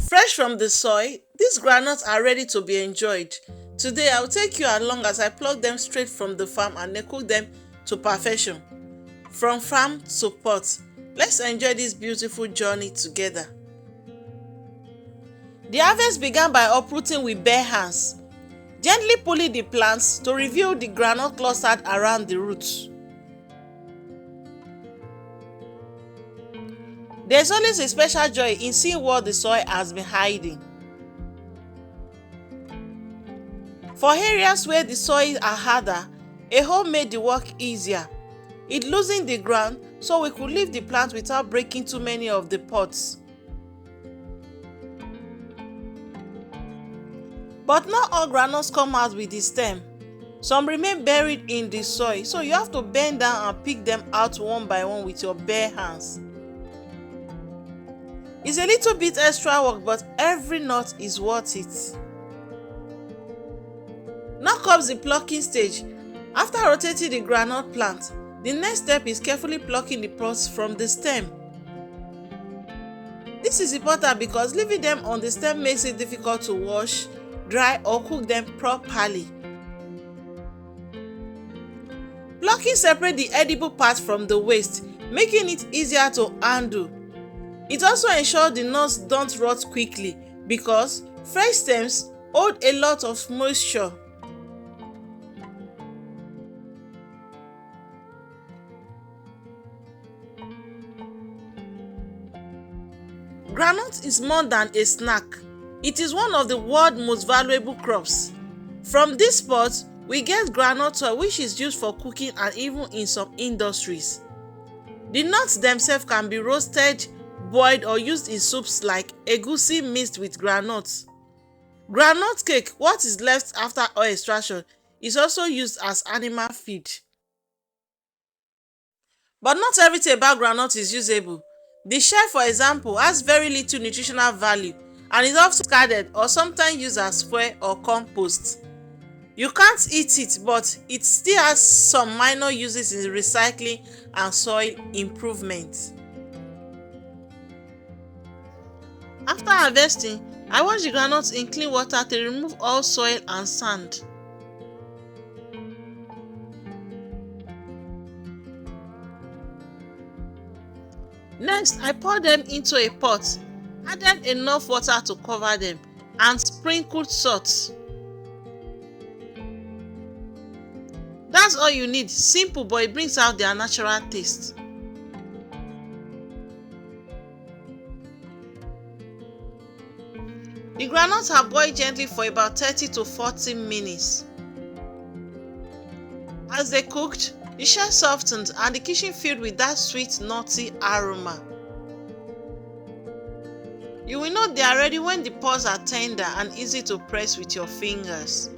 Fresh from the soil, these groundnuts are ready to be enjoyed. Today, I'll take you along as I pluck them straight from the farm and then cook them to perfection. From farm to pot, let's enjoy this beautiful journey together. The harvest began by uprooting with bare hands, gently pulling the plants to reveal the groundnut clustered around the roots. There's always a special joy in seeing what the soil has been hiding. For areas where the soil are harder, a hoe made the work easier. It loosened the ground so we could leave the plant without breaking too many of the pots. But not all groundnuts come out with the stem. Some remain buried in the soil, so you have to bend down and pick them out one by one with your bare hands. It's a little bit extra work, but every nut is worth it. Now comes the plucking stage. After rotating the groundnut plant, the next step is carefully plucking the pods from the stem. This is important because leaving them on the stem makes it difficult to wash, dry, or cook them properly. Plucking separates the edible part from the waste, making it easier to handle. It also ensures the nuts don't rot quickly because fresh stems hold a lot of moisture. Groundnut is more than a snack. It is one of the world's most valuable crops. From this pot, we get groundnut oil, which is used for cooking and even in some industries. The nuts themselves can be roasted, boiled, or used in soups like egusi mixed with groundnuts. Groundnut cake, what is left after oil extraction, is also used as animal feed. But not everything about groundnut is usable. The shell, for example, has very little nutritional value and is often discarded or sometimes used as fuel or compost. You can't eat it, but it still has some minor uses in recycling and soil improvement. After harvesting, I wash the groundnuts in clean water to remove all soil and sand. Next, I pour them into a pot, added enough water to cover them, and sprinkled salt. That's all you need, simple, but it brings out their natural taste. The groundnuts are boiled gently for about 30 to 40 minutes. As they cooked, the shell softened and the kitchen filled with that sweet, nutty aroma. You will know they are ready when the pods are tender and easy to press with your fingers.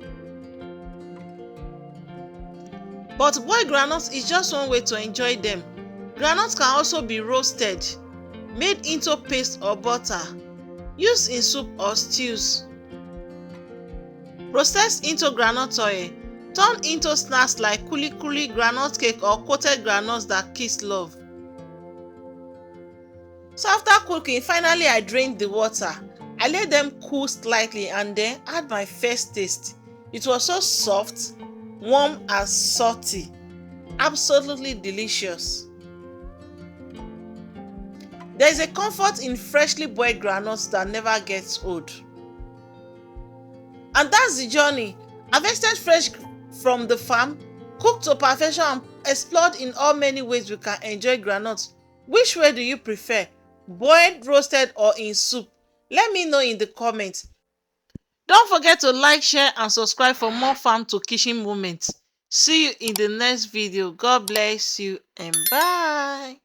But boiled groundnuts is just one way to enjoy them. Groundnuts can also be roasted, made into paste or butter, used in soup or stews. Processed into groundnut oil, turned into snacks like kuli-kuli, groundnut cake, or coated groundnuts that kids love. So after cooking, finally I drained the water. I let them cool slightly and then add my first taste. It was so soft, warm and salty. Absolutely delicious. There is a comfort in freshly boiled groundnuts that never gets old. And that's the journey. Harvested fresh from the farm, cooked to perfection and explored in all many ways we can enjoy groundnuts. Which way do you prefer? Boiled, roasted, or in soup? Let me know in the comments. Don't forget to like, share and subscribe for more farm to kitchen moments. See you in the next video. God bless you and bye.